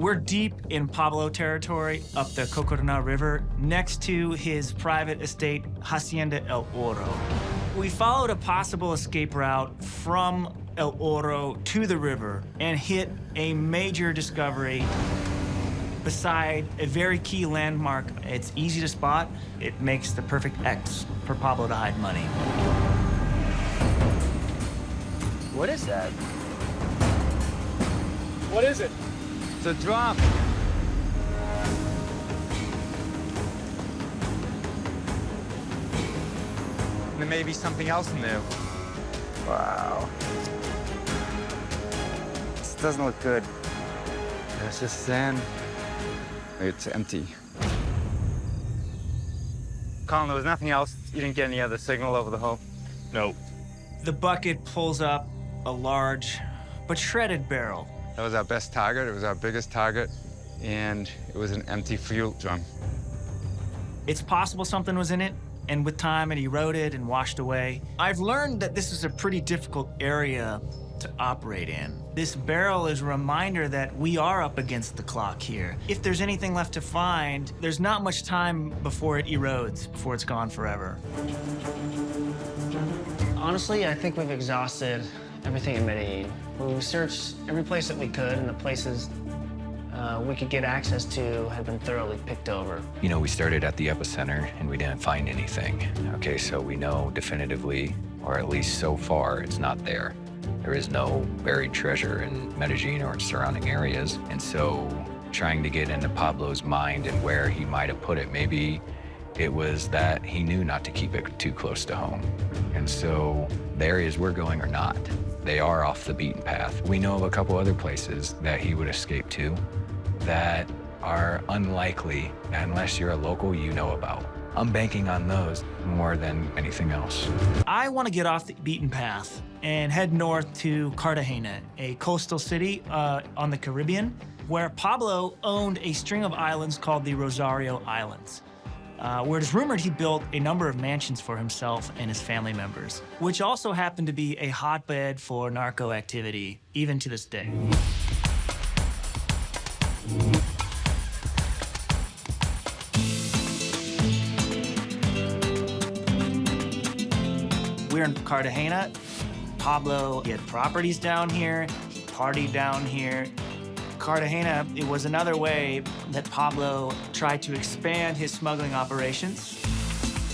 We're deep in Pablo territory up the Cocorona River next to his private estate, Hacienda El Oro. We followed a possible escape route from El Oro to the river and hit a major discovery beside a very key landmark. It's easy to spot. It makes the perfect X for Pablo to hide money. What is that? What is it? It's a drum. There may be something else in there. Wow. This doesn't look good. There's just sand. It's empty. Colin, there was nothing else? You didn't get any other signal over the hole? No. The bucket pulls up a large but shredded barrel. That was our best target. It was our biggest target. And it was an empty fuel drum. It's possible something was in it, and with time it eroded and washed away. I've learned that this is a pretty difficult area to operate in. This barrel is a reminder that we are up against the clock here. If there's anything left to find, there's not much time before it erodes, before it's gone forever. Honestly, I think we've exhausted everything in Medellin. We searched every place that we could, and the places we could get access to had been thoroughly picked over. You know, we started at the epicenter and we didn't find anything. Okay, so we know definitively, or at least so far, it's not there. There is no buried treasure in Medellin or its surrounding areas. And so trying to get into Pablo's mind and where he might have put it, maybe it was that he knew not to keep it too close to home. And so the areas we're going are not. They are off the beaten path. We know of a couple other places that he would escape to that are unlikely, unless you're a local, you know about. I'm banking on those more than anything else. I want to get off the beaten path and head north to Cartagena, a coastal city on the Caribbean, where Pablo owned a string of islands called the Rosario Islands, where it is rumored he built a number of mansions for himself and his family members, which also happened to be a hotbed for narco activity, even to this day. We're in Cartagena. Pablo, he had properties down here, he partied down here. Cartagena, it was another way that Pablo tried to expand his smuggling operations,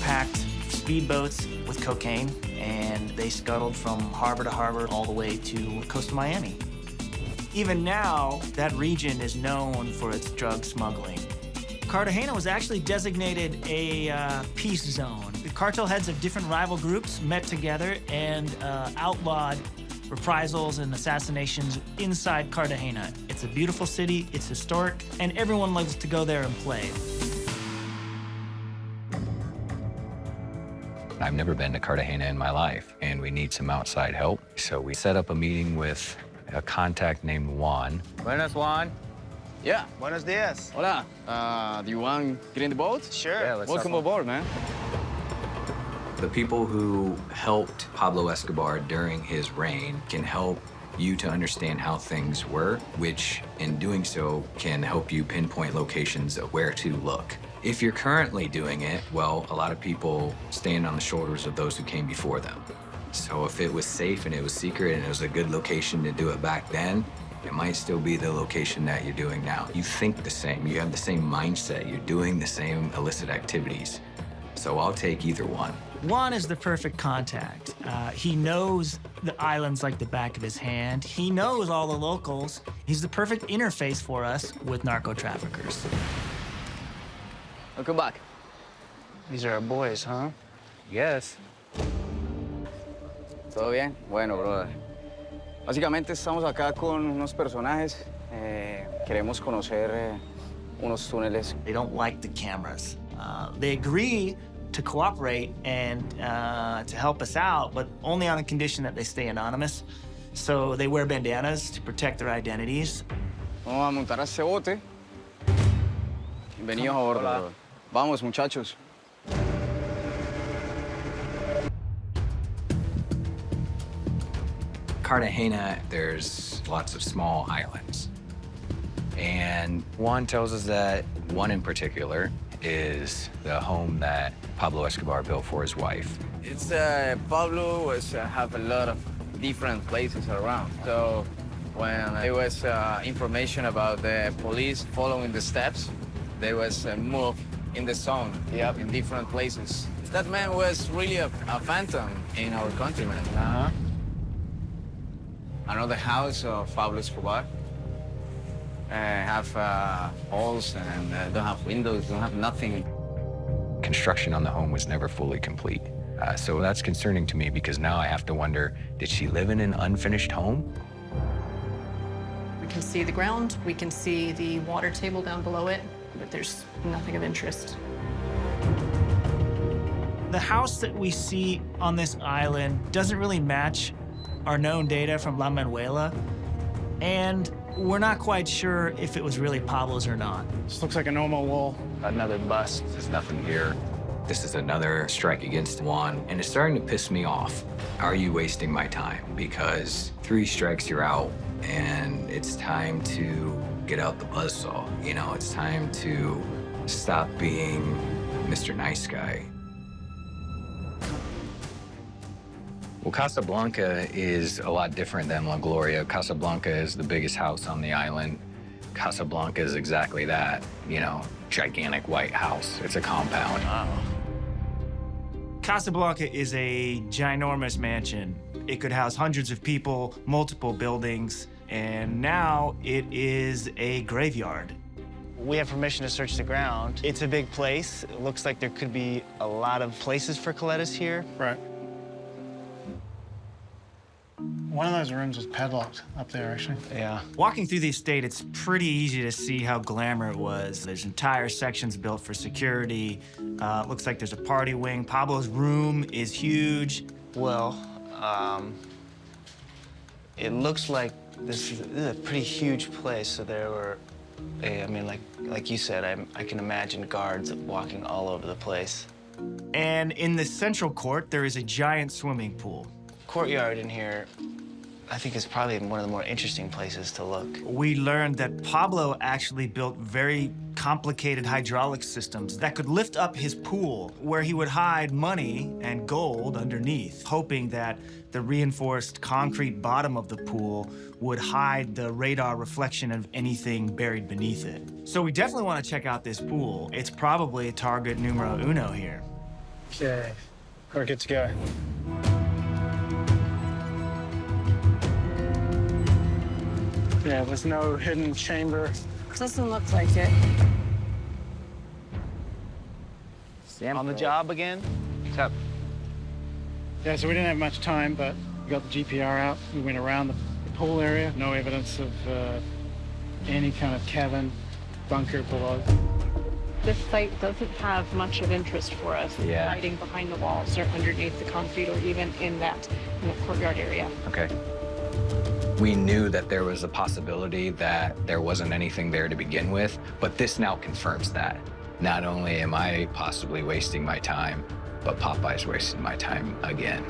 packed speedboats with cocaine, and they scuttled from harbor to harbor all the way to the coast of Miami. Even now, that region is known for its drug smuggling. Cartagena was actually designated a peace zone. The cartel heads of different rival groups met together and outlawed reprisals and assassinations inside Cartagena. It's a beautiful city, it's historic, and everyone loves to go there and play. I've never been to Cartagena in my life, and we need some outside help. So we set up a meeting with a contact named Juan. Buenas, Juan. Yeah. Buenos dias. Hola. Do you want to get in the boat? Sure. Yeah, let's Welcome hop on. aboard, man. The people who helped Pablo Escobar during his reign can help you to understand how things were, which in doing so can help you pinpoint locations of where to look. If you're currently doing it, well, a lot of people stand on the shoulders of those who came before them. So if it was safe and it was secret and it was a good location to do it back then, it might still be the location that you're doing now. You think the same, you have the same mindset, you're doing the same illicit activities. So I'll take either one. Juan is the perfect contact. He knows the islands like the back of his hand. He knows all the locals. He's the perfect interface for us with narco traffickers. Welcome back. These are our boys, huh? Yes. ¿Todo bien? Bueno, brother. Básicamente estamos acá con unos personajes. Queremos conocer unos túneles. They don't like the cameras. They agree to cooperate and to help us out, but only on the condition that they stay anonymous. So they wear bandanas to protect their identities. Vamos a montar a este bote. Bienvenidos a bordo, brother. Vamos, muchachos. Cartagena, there's lots of small islands. And Juan tells us that one in particular is the home that Pablo Escobar built for his wife. It's Pablo was have a lot of different places around. So when there was information about the police following the steps, they was moved in the zone, in different places. That man was really a phantom in our country, man. Another house of Pablo Escobar have holes and don't have windows, don't have nothing. Construction on the home was never fully complete. So that's concerning to me because now I have to wonder, did she live in an unfinished home? We can see the ground, we can see the water table down below it, but there's nothing of interest. The house that we see on this island doesn't really match our known data from La Manuela, and we're not quite sure if it was really Pablo's or not. This looks like a normal wall. Another bust. There's nothing here. This is another strike against Juan, and it's starting to piss me off. Are you wasting my time? Because 3 strikes, you're out, and it's time to get out the buzzsaw. You know, it's time to stop being Mr. Nice Guy. Well, Casablanca is a lot different than La Gloria. Casablanca is the biggest house on the island. Casablanca is exactly that, you know, gigantic white house. It's a compound. Casablanca is a ginormous mansion. It could house hundreds of people, multiple buildings, and now it is a graveyard. We have permission to search the ground. It's a big place. It looks like there could be a lot of places for Coletas here. Right. One of those rooms was padlocked up there, actually. Yeah. Walking through the estate, it's pretty easy to see how glamour it was. There's entire sections built for security. Looks like there's a party wing. Pablo's room is huge. Well, it looks like this is a pretty huge place. So there were, I mean, like you said, I can imagine guards walking all over the place. And in the central court, there is a giant swimming pool. Courtyard in here, I think, is probably one of the more interesting places to look. We learned that Pablo actually built very complicated hydraulic systems that could lift up his pool, where he would hide money and gold underneath, hoping that the reinforced concrete bottom of the pool would hide the radar reflection of anything buried beneath it. So we definitely want to check out this pool. It's probably target numero uno here. Okay, we're good to go. Yeah, there's no hidden chamber. Doesn't look like it. On the job again? What's up? Yeah, so we didn't have much time, but we got the GPR out. We went around the pool area. No evidence of any kind of cabin, bunker below. This site doesn't have much of interest for us, Yeah. hiding behind the walls or underneath the concrete or even in the courtyard area. Okay. We knew that there was a possibility that there wasn't anything there to begin with, but this now confirms that. Not only am I possibly wasting my time, but Popeye's wasting my time again.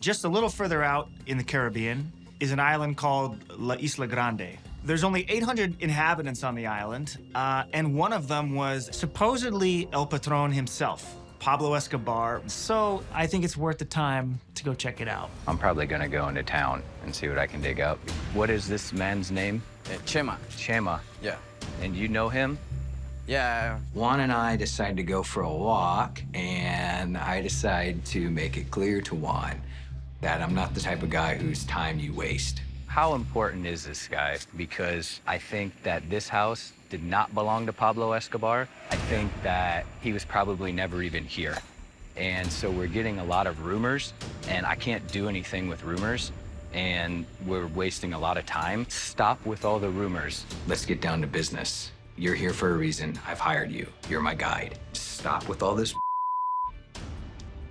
Just a little further out in the Caribbean is an island called La Isla Grande. There's only 800 inhabitants on the island, and one of them was supposedly El Patron himself, Pablo Escobar. So I think it's worth the time to go check it out. I'm probably gonna go into town and see what I can dig up. What is this man's name? Chema. Chema. Yeah. And you know him? Yeah. Juan and I decide to go for a walk, and I decide to make it clear to Juan that I'm not the type of guy whose time you waste. How important is this guy? Because I think that this house did not belong to Pablo Escobar. I think that he was probably never even here. And so we're getting a lot of rumors, and I can't do anything with rumors, and we're wasting a lot of time. Stop with all the rumors. Let's get down to business. You're here for a reason. I've hired you. You're my guide. Stop with all this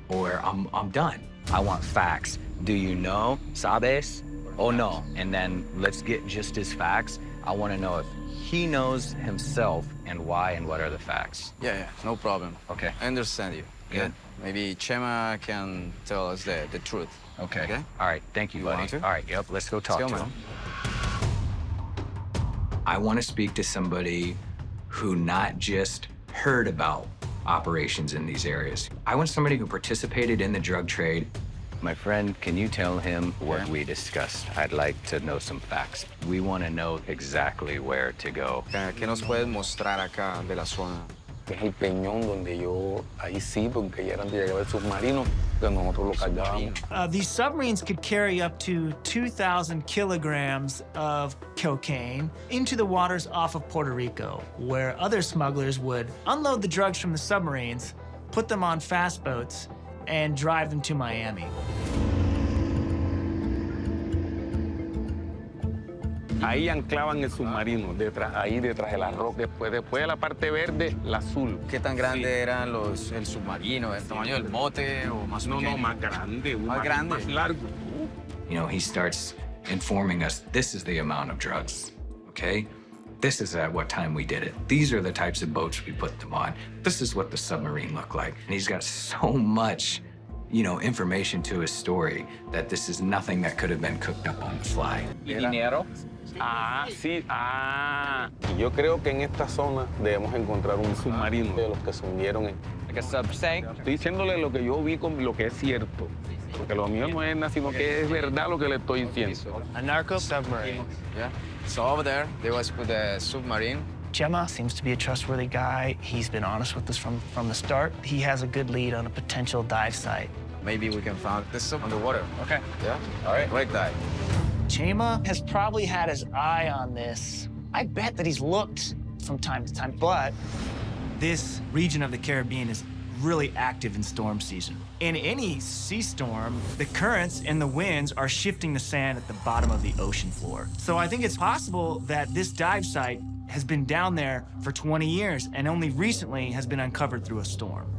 or I'm done. I want facts. Do you know? Sabes? Oh, no. And then let's get just his facts. I want to know if he knows himself and why and what are the facts. Yeah, no problem. Okay. I understand you. Good. Maybe Chema can tell us the truth. Okay. Okay? All right. Thank you, You buddy. want to? All right. Yep. Let's go talk Let's to go, him. I want to speak to somebody who not just heard about operations in these areas. I want somebody who participated in the drug trade. My friend, can you tell him what we discussed? I'd like to know some facts. We want to know exactly where to go. ¿Qué nos puedes mostrar acá de la zona? Es el peñón donde yo, ahí sí, porque ya eran de llegar el submarino, que nosotros lo cargábamos. These submarines could carry up to 2,000 kilograms of cocaine into the waters off of Puerto Rico, where other smugglers would unload the drugs from the submarines, put them on fast boats, and drive them to Miami. Ahí anclaban el submarino, detrás, ahí detrás de la roca. Después de la parte verde, la azul. ¿Qué tan grande eran el submarino? ¿El tamaño del bote o más pequeño? No, más grande. Más grande. Más largo. You know, he starts informing us, this is the amount of drugs, okay? This is at what time we did it. These are the types of boats we put them on. This is what the submarine looked like. And he's got so much, you know, information to his story that this is nothing that could have been cooked up on the fly. ¿Dinero? Ah, sí, ah. Y yo creo que en esta zona debemos encontrar un submarino de los que se hundieron. Like a subsea? Estoy diciéndole lo que yo vi con lo que es cierto. Porque lo mío no es nada, sino que es verdad lo que le estoy diciendo. A narco submarine. Yeah. So over there, they was put a submarine. Chema seems to be a trustworthy guy. He's been honest with us from the start. He has a good lead on a potential dive site. Maybe we can find this sub underwater. Okay. Yeah? All right. Great dive. Chema has probably had his eye on this. I bet that he's looked from time to time, but This region of the Caribbean is really active in storm season. In any sea storm, the currents and the winds are shifting the sand at the bottom of the ocean floor. So I think it's possible that this dive site has been down there for 20 years and only recently has been uncovered through a storm.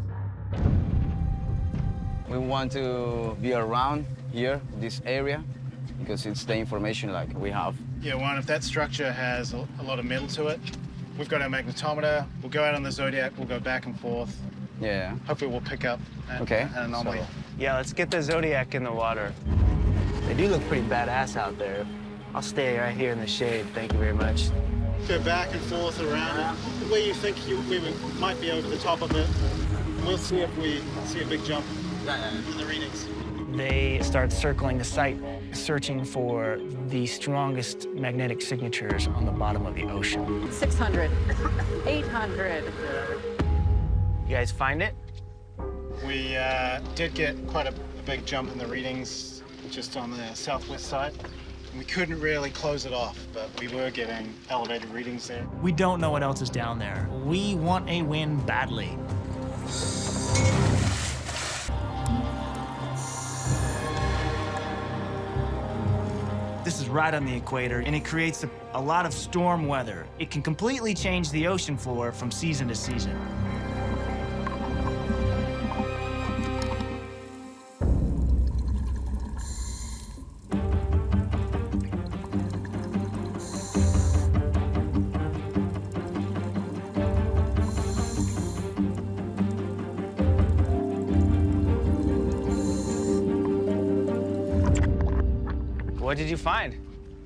We want to be around here, this area, because it's the information like we have. Yeah, one, if that structure has a lot of metal to it, we've got our magnetometer, we'll go out on the Zodiac, we'll go back and forth. Yeah. Hopefully we'll pick up an anomaly. So- yeah, let's get the Zodiac in the water. They do look pretty badass out there. I'll stay right here in the shade. Thank you very much. Go back and forth around it. Where you think might be over the top of it. We'll see if we see a big jump in the readings. They start circling the site, searching for the strongest magnetic signatures on the bottom of the ocean. 600, 800. You guys find it? We did get quite a big jump in the readings just on the southwest side. We couldn't really close it off, but we were getting elevated readings there. We don't know what else is down there. We want a win badly. This is right on the equator, and it creates a lot of storm weather. It can completely change the ocean floor from season to season. What did you find?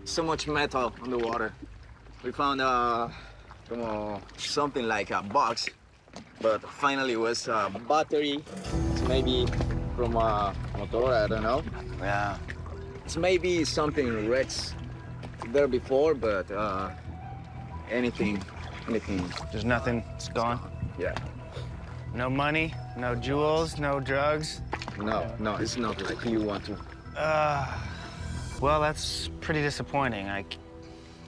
So much metal on the water. We found something like a box, but finally it was a battery. It's maybe from a motor, I don't know. Yeah. It's maybe something wrecks there before, but anything. There's nothing. It's gone. Yeah. No money, no jewels, no drugs. No, it's not like you want to. Well, that's pretty disappointing. I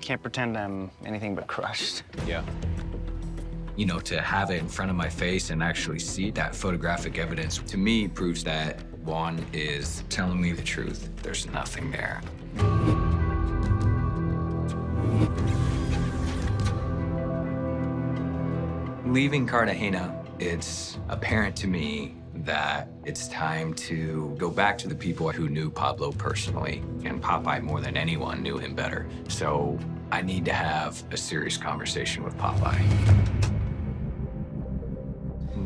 can't pretend I'm anything but crushed. Yeah. You know, to have it in front of my face and actually see that photographic evidence, to me, proves that Juan is telling me the truth. There's nothing there. Leaving Cartagena, it's apparent to me that it's time to go back to the people who knew Pablo personally, and Popeye more than anyone knew him better. So I need to have a serious conversation with Popeye.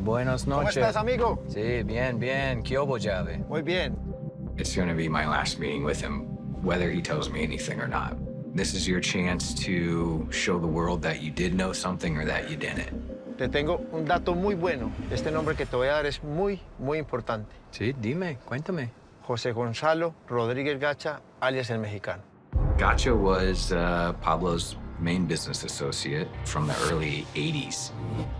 Buenas noches. ¿Cómo estás, amigo? Sí, bien. ¿Qué hubo, llave? Muy bien. It's gonna be my last meeting with him, whether he tells me anything or not. This is your chance to show the world that you did know something or that you didn't. Te tengo un dato muy bueno. Este nombre que te voy a dar es muy, muy importante. Sí, dime, cuéntame. José Gonzalo Rodríguez Gacha, alias El Mexicano. Gacha was Pablo's main business associate from the early 80s.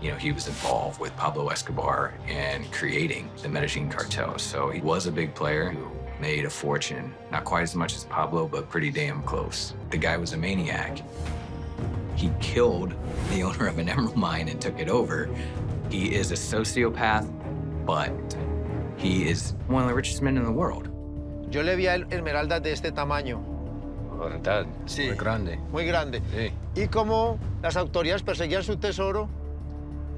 You know, he was involved with Pablo Escobar in creating the Medellin cartel. So he was a big player who made a fortune. Not quite as much as Pablo, but pretty damn close. The guy was a maniac. He killed the owner of an emerald mine and took it over. He is a sociopath, but he is one of the richest men in the world. Yo le vi a él esmeraldas de este tamaño. ¿Verdad? Sí. Muy grande. Muy grande. Sí. Y como las autoridades perseguían su tesoro,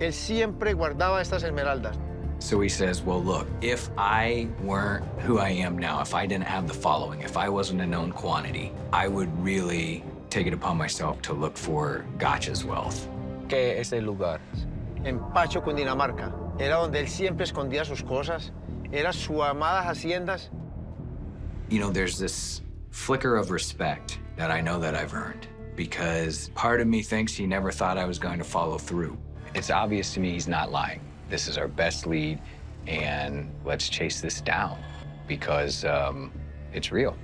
él siempre guardaba estas esmeraldas. So he says, well, look, if I weren't who I am now, if I didn't have the following, if I wasn't a known quantity, I would really take it upon myself to look for Gacha's wealth. ¿Qué es el lugar? En Pacho, Cundinamarca. Era donde él siempre escondía sus cosas. Era sus amadas haciendas. You know, there's this flicker of respect that I know that I've earned because part of me thinks he never thought I was going to follow through. It's obvious to me he's not lying. This is our best lead, and let's chase this down because it's real.